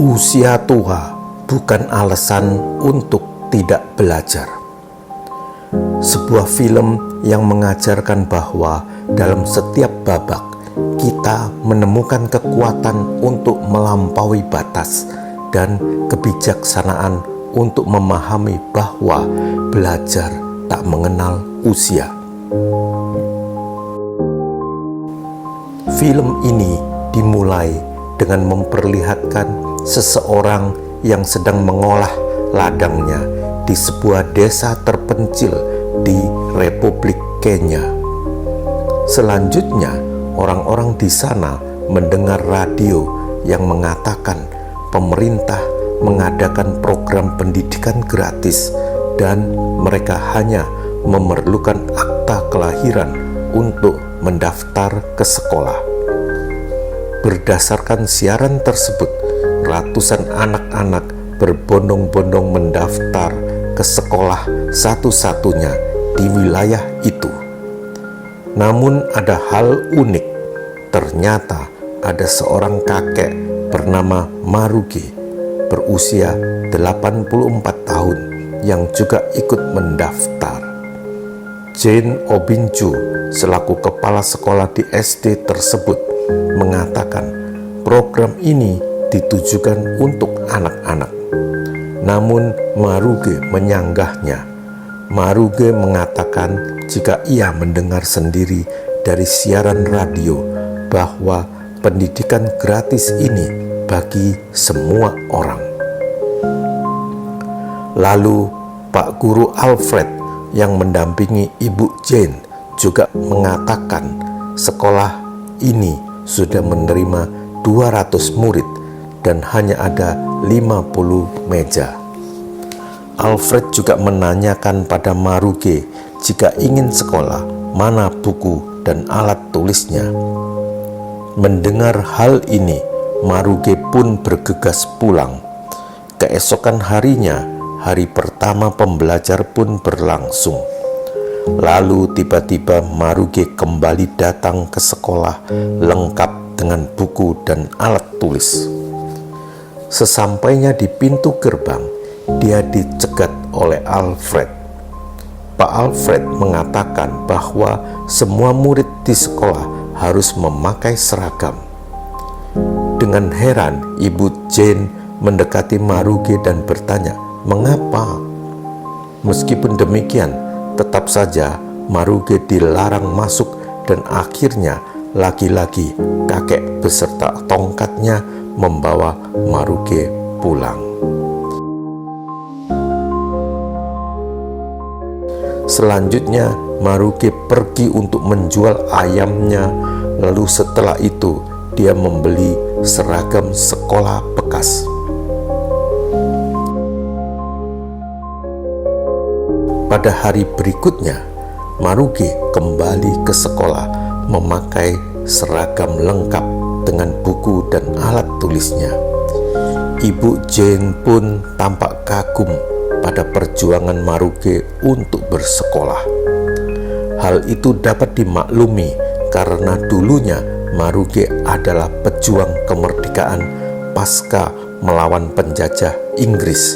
Usia tua bukan alasan untuk tidak belajar. Sebuah film yang mengajarkan bahwa dalam setiap babak kita menemukan kekuatan untuk melampaui batas dan kebijaksanaan untuk memahami bahwa belajar tak mengenal usia. Film ini dimulai dengan memperlihatkan seseorang yang sedang mengolah ladangnya di sebuah desa terpencil di Republik Kenya. Selanjutnya, orang-orang di sana mendengar radio yang mengatakan pemerintah mengadakan program pendidikan gratis dan mereka hanya memerlukan akta kelahiran untuk mendaftar ke sekolah. Berdasarkan siaran tersebut, ratusan anak-anak berbondong-bondong mendaftar ke sekolah satu-satunya di wilayah itu. Namun ada hal unik, ternyata ada seorang kakek bernama Maruge berusia 84 tahun yang juga ikut mendaftar. Jane Obinju selaku kepala sekolah di SD tersebut mengatakan program ini ditujukan untuk anak-anak. Namun Maruge menyanggahnya. Maruge mengatakan jika ia mendengar sendiri dari siaran radio bahwa pendidikan gratis ini bagi semua orang. Lalu Pak Guru Alfred yang mendampingi Ibu Jane juga mengatakan sekolah ini sudah menerima 200 murid dan hanya ada 50 meja. Alfred juga menanyakan pada Maruge jika ingin sekolah, mana buku dan alat tulisnya. Mendengar hal ini, Maruge pun bergegas pulang. Keesokan harinya, hari pertama pembelajar pun berlangsung. Lalu tiba-tiba Maruge kembali datang ke sekolah lengkap dengan buku dan alat tulis. Sesampainya di pintu gerbang, dia dicegat oleh Alfred. Pak Alfred mengatakan bahwa semua murid di sekolah harus memakai seragam. Dengan heran, Ibu Jane mendekati Maruge dan bertanya, "Mengapa?" Meskipun demikian, tetap saja Maruge dilarang masuk dan akhirnya lagi-lagi kakek beserta tongkatnya membawa Maruge pulang. Selanjutnya Maruge pergi untuk menjual ayamnya, lalu setelah itu dia membeli seragam sekolah bekas. Pada hari berikutnya, Maruge kembali ke sekolah memakai seragam lengkap dengan buku dan alat tulisnya. Ibu Jane pun tampak kagum pada perjuangan Maruge untuk bersekolah. Hal itu dapat dimaklumi karena dulunya Maruge adalah pejuang kemerdekaan pasca melawan penjajah Inggris.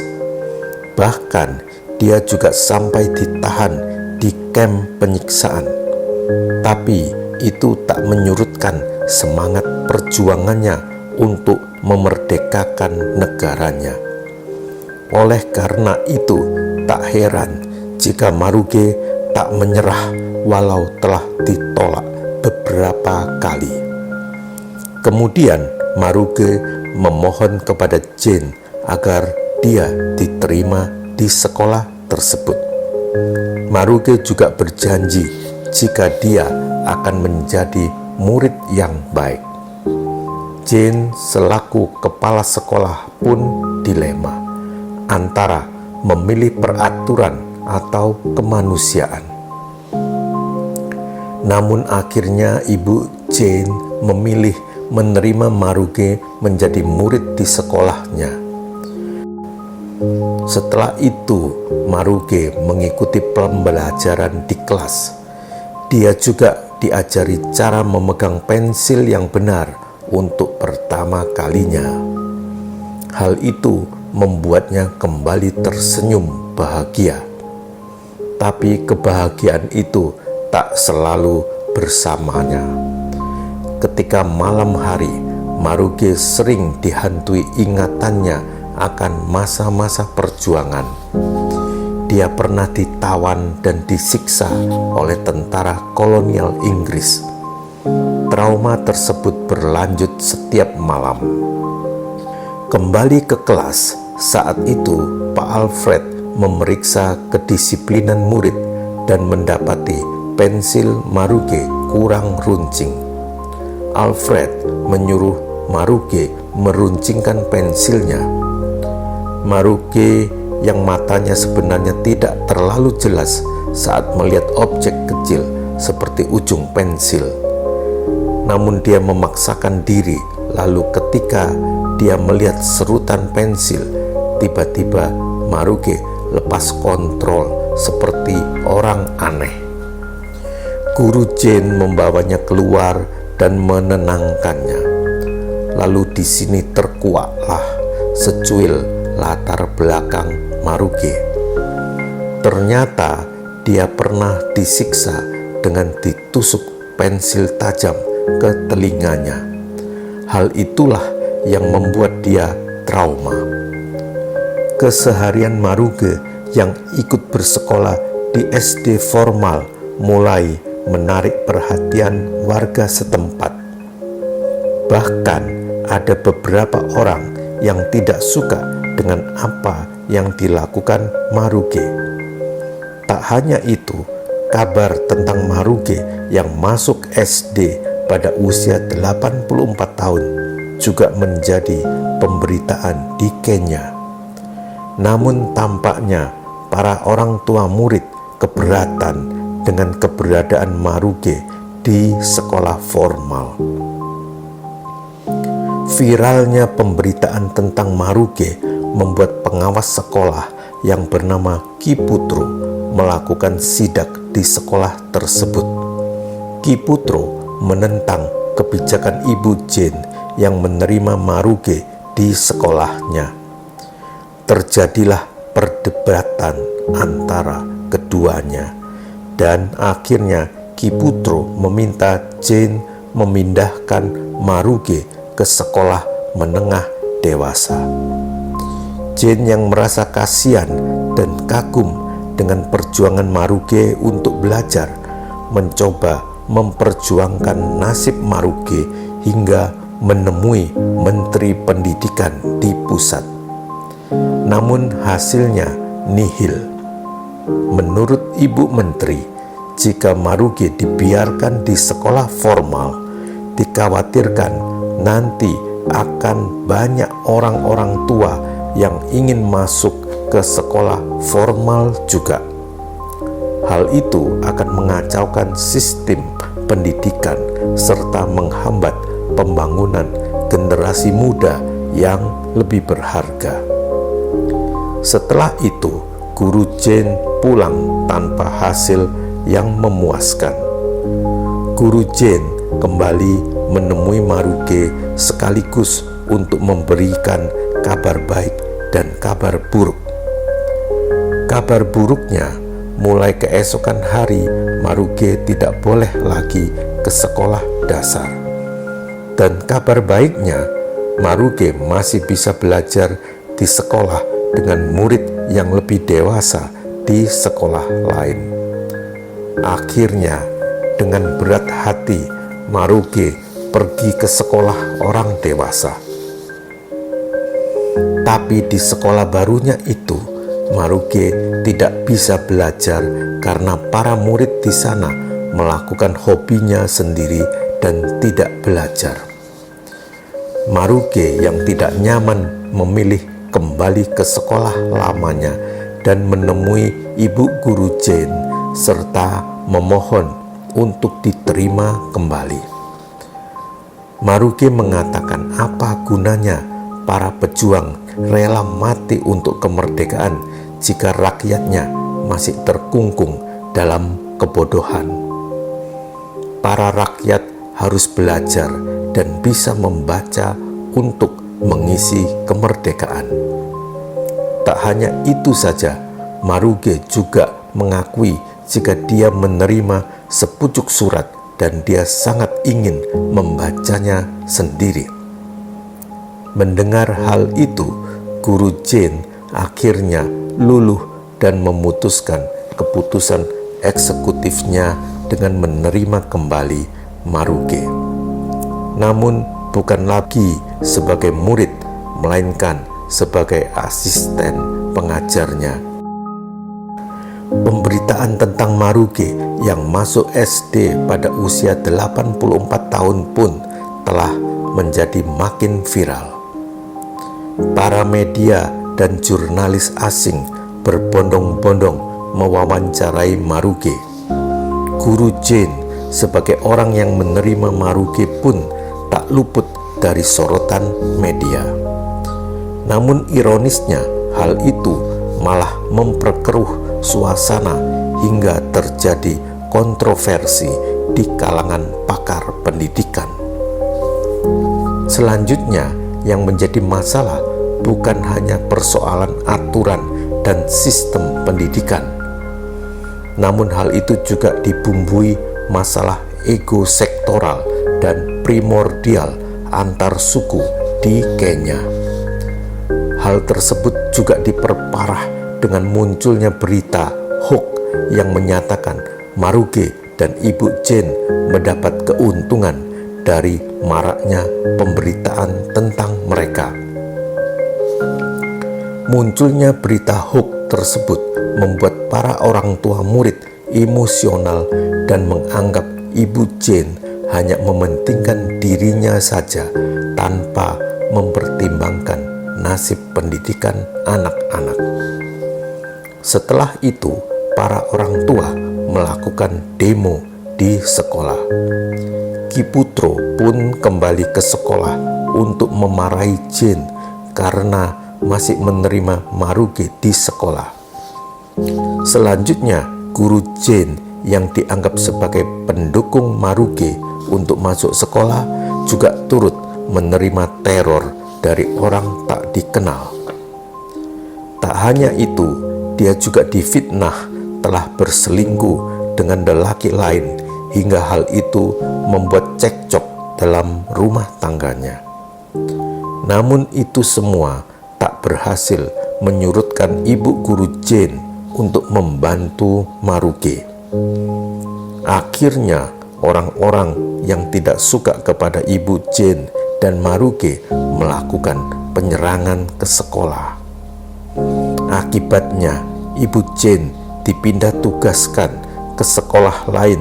Bahkan dia juga sampai ditahan di kamp penyiksaan. Tapi itu tak menyurutkan semangat perjuangannya untuk memerdekakan negaranya. Oleh karena itu, tak heran jika Maruge tak menyerah walau telah ditolak beberapa kali. Kemudian Maruge memohon kepada Jane agar dia diterima di sekolah tersebut. Maruge juga berjanji jika dia akan menjadi murid yang baik. Jane selaku kepala sekolah pun dilema antara memilih peraturan atau kemanusiaan. Namun akhirnya Ibu Jane memilih menerima Maruge menjadi murid di sekolahnya. Setelah itu, Maruge mengikuti pembelajaran di kelas. Dia juga diajari cara memegang pensil yang benar untuk pertama kalinya. Hal itu membuatnya kembali tersenyum bahagia. Tapi kebahagiaan itu tak selalu bersamanya. Ketika malam hari, Maruge sering dihantui ingatannya akan masa-masa perjuangan. Dia pernah ditawan dan disiksa oleh tentara kolonial Inggris. Trauma tersebut berlanjut setiap malam. Kembali ke kelas, saat itu Pak Alfred memeriksa kedisiplinan murid dan mendapati pensil Maruge kurang runcing. Alfred menyuruh Maruge meruncingkan pensilnya. Maruge yang matanya sebenarnya tidak terlalu jelas saat melihat objek kecil seperti ujung pensil. Namun dia memaksakan diri, lalu ketika dia melihat serutan pensil, tiba-tiba Maruge lepas kontrol seperti orang aneh. Guru Jane membawanya keluar dan menenangkannya. Lalu di sini terkuaklah secuil latar belakang Maruge. Ternyata dia pernah disiksa dengan ditusuk pensil tajam ke telinganya. Hal itulah yang membuat dia trauma. Keseharian Maruge yang ikut bersekolah di SD formal mulai menarik perhatian warga setempat. Bahkan ada beberapa orang yang tidak suka dengan apa yang dilakukan Maruge. Tak hanya itu, kabar tentang Maruge yang masuk SD pada usia 84 tahun juga menjadi pemberitaan di Kenya. Namun tampaknya para orang tua murid keberatan dengan keberadaan Maruge di sekolah formal. Viralnya pemberitaan tentang Maruge membuat pengawas sekolah yang bernama Ki Putro melakukan sidak di sekolah tersebut. Ki Putro menentang kebijakan Ibu Jane yang menerima Maruge di sekolahnya. Terjadilah perdebatan antara keduanya, dan akhirnya Ki Putro meminta Jane memindahkan Maruge ke sekolah menengah dewasa. Jane yang merasa kasihan dan kagum dengan perjuangan Maruge untuk belajar, mencoba memperjuangkan nasib Maruge hingga menemui Menteri Pendidikan di pusat. Namun hasilnya nihil. Menurut Ibu Menteri, jika Maruge dibiarkan di sekolah formal, dikhawatirkan nanti akan banyak orang-orang tua yang ingin masuk ke sekolah formal juga. Hal itu akan mengacaukan sistem pendidikan serta menghambat pembangunan generasi muda yang lebih berharga. Setelah itu, Guru Jane pulang tanpa hasil yang memuaskan. Guru Jane kembali menemui Maruge sekaligus untuk memberikan kabar baik dan kabar buruk. Kabar buruknya, mulai keesokan hari Maruge tidak boleh lagi ke sekolah dasar. Dan kabar baiknya, Maruge masih bisa belajar di sekolah dengan murid yang lebih dewasa di sekolah lain. Akhirnya, dengan berat hati, Maruge pergi ke sekolah orang dewasa. Tapi di sekolah barunya itu, Maruge tidak bisa belajar karena para murid di sana melakukan hobinya sendiri dan tidak belajar. Maruge yang tidak nyaman memilih kembali ke sekolah lamanya dan menemui Ibu Guru Jane serta memohon untuk diterima kembali. Maruge mengatakan apa gunanya para pejuang rela mati untuk kemerdekaan jika rakyatnya masih terkungkung dalam kebodohan. Para rakyat harus belajar dan bisa membaca untuk mengisi kemerdekaan. Tak hanya itu saja, Maruge juga mengakui jika dia menerima sepucuk surat dan dia sangat ingin membacanya sendiri. Mendengar hal itu, Guru Jin akhirnya luluh dan memutuskan keputusan eksekutifnya dengan menerima kembali Maruge. Namun bukan lagi sebagai murid, melainkan sebagai asisten pengajarnya. Pemberitaan tentang Maruge yang masuk SD pada usia 84 tahun pun telah menjadi makin viral. Para media dan jurnalis asing berbondong-bondong mewawancarai Maruge. Guru Jin sebagai orang yang menerima Maruge pun tak luput dari sorotan media. Namun ironisnya, hal itu malah memperkeruh suasana hingga terjadi kontroversi di kalangan pakar pendidikan. Selanjutnya, yang menjadi masalah bukan hanya persoalan aturan dan sistem pendidikan, namun hal itu juga dibumbui masalah ego sektoral dan primordial antar suku di Kenya. Hal tersebut juga diperparah dengan munculnya berita hoax yang menyatakan Maruge dan Ibu Jin mendapat keuntungan dari maraknya pemberitaan tentang mereka. Munculnya berita hoax tersebut membuat para orang tua murid emosional dan menganggap Ibu Jin hanya mementingkan dirinya saja tanpa mempertimbangkan nasib pendidikan anak-anak. Setelah itu, para orang tua melakukan demo di sekolah. Ki Putro pun kembali ke sekolah untuk memarahi Jin karena masih menerima Maruge di sekolah. Selanjutnya, Guru Jin yang dianggap sebagai pendukung Maruge untuk masuk sekolah juga turut menerima teror dari orang tak dikenal. Tak hanya itu, dia juga difitnah telah berselingkuh dengan lelaki lain hingga hal itu membuat cekcok dalam rumah tangganya. Namun itu semua tak berhasil menyurutkan Ibu Guru Jin untuk membantu Maruge. Akhirnya orang-orang yang tidak suka kepada Ibu Jin dan Maruge melakukan penyerangan ke sekolah. Akibatnya Ibu Jin dipindah tugaskan ke sekolah lain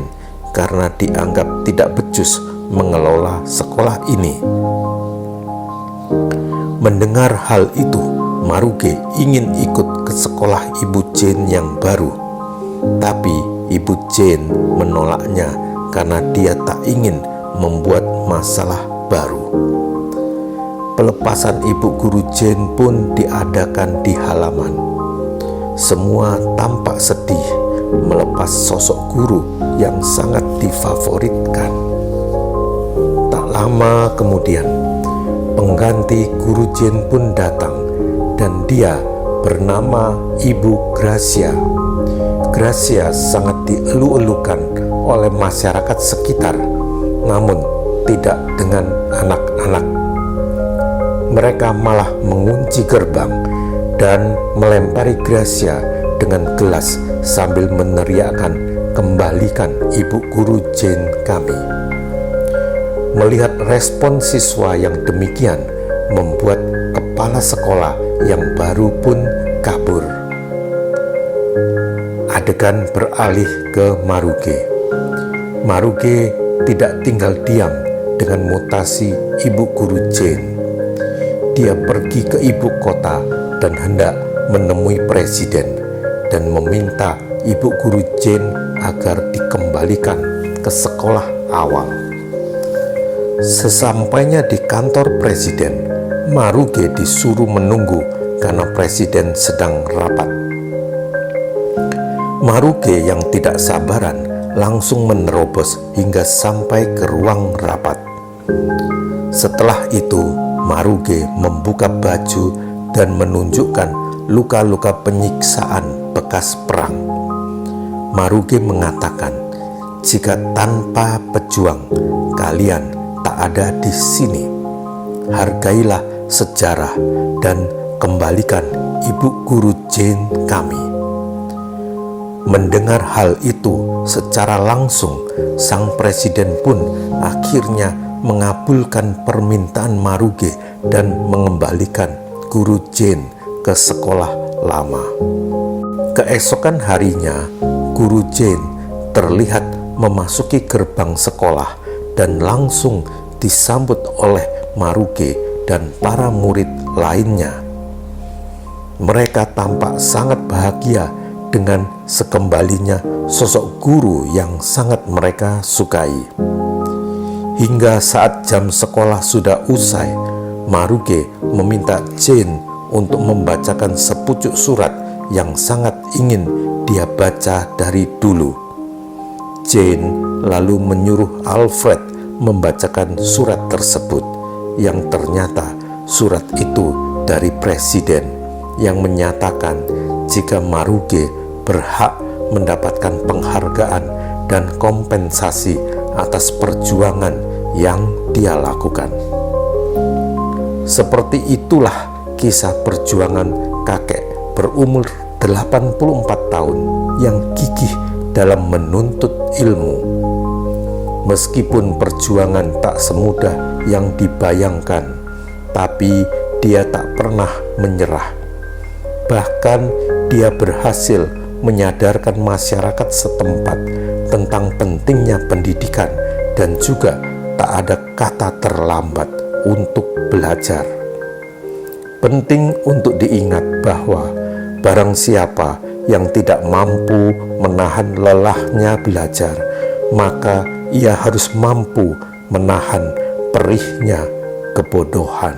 karena dianggap tidak becus mengelola sekolah ini. Mendengar hal itu, Maruge ingin ikut ke sekolah Ibu Jin yang baru. Tapi Ibu Jin menolaknya karena dia tak ingin membuat masalah baru. Pelepasan Ibu Guru Jin pun diadakan di halaman. Semua tampak sedih melepas sosok guru yang sangat difavoritkan. Tak lama kemudian, pengganti Guru Jin pun datang dan dia bernama Ibu Gracia. Gracia sangat dielu-elukan oleh masyarakat sekitar, namun tidak dengan anak-anak. Mereka malah mengunci gerbang dan melempari Gracia dengan gelas sambil meneriakkan, "Kembalikan Ibu Guru Jin kami." Melihat respon siswa yang demikian membuat kepala sekolah yang baru pun kabur. Adegan beralih ke Maruge. Maruge tidak tinggal diam dengan mutasi Ibu Guru Jin. Dia pergi ke ibu kota dan hendak menemui presiden dan meminta Ibu Guru Jin agar dikembalikan ke sekolah awal. Sesampainya di kantor presiden, Maruge disuruh menunggu karena presiden sedang rapat. Maruge yang tidak sabaran langsung menerobos hingga sampai ke ruang rapat. Setelah itu, Maruge membuka baju dan menunjukkan luka-luka penyiksaan bekas perang. Maruge mengatakan, "Jika tanpa pejuang kalian tak ada di sini, hargailah sejarah dan kembalikan ibu guru Jane kami." Mendengar hal itu secara langsung, sang presiden pun akhirnya mengabulkan permintaan Maruge dan mengembalikan guru Jane ke sekolah lama. Keesokan harinya, guru Jane terlihat memasuki gerbang sekolah dan langsung disambut oleh Maruge dan para murid lainnya. Mereka tampak sangat bahagia dengan sekembalinya sosok guru yang sangat mereka sukai. Hingga saat jam sekolah sudah usai, Maruge meminta Jane untuk membacakan sepucuk surat yang sangat ingin dia baca dari dulu. Jane lalu menyuruh Alfred membacakan surat tersebut, yang ternyata surat itu dari presiden yang menyatakan jika Maruge berhak mendapatkan penghargaan dan kompensasi atas perjuangan yang dia lakukan. Seperti itulah kisah perjuangan kakek berumur 84 tahun yang gigih dalam menuntut ilmu. Meskipun perjuangan tak semudah yang dibayangkan, tapi dia tak pernah menyerah. Bahkan dia berhasil menyadarkan masyarakat setempat tentang pentingnya pendidikan dan juga tak ada kata terlambat untuk belajar. Penting untuk diingat bahwa barang siapa yang tidak mampu menahan lelahnya belajar, maka ia harus mampu menahan perihnya kebodohan.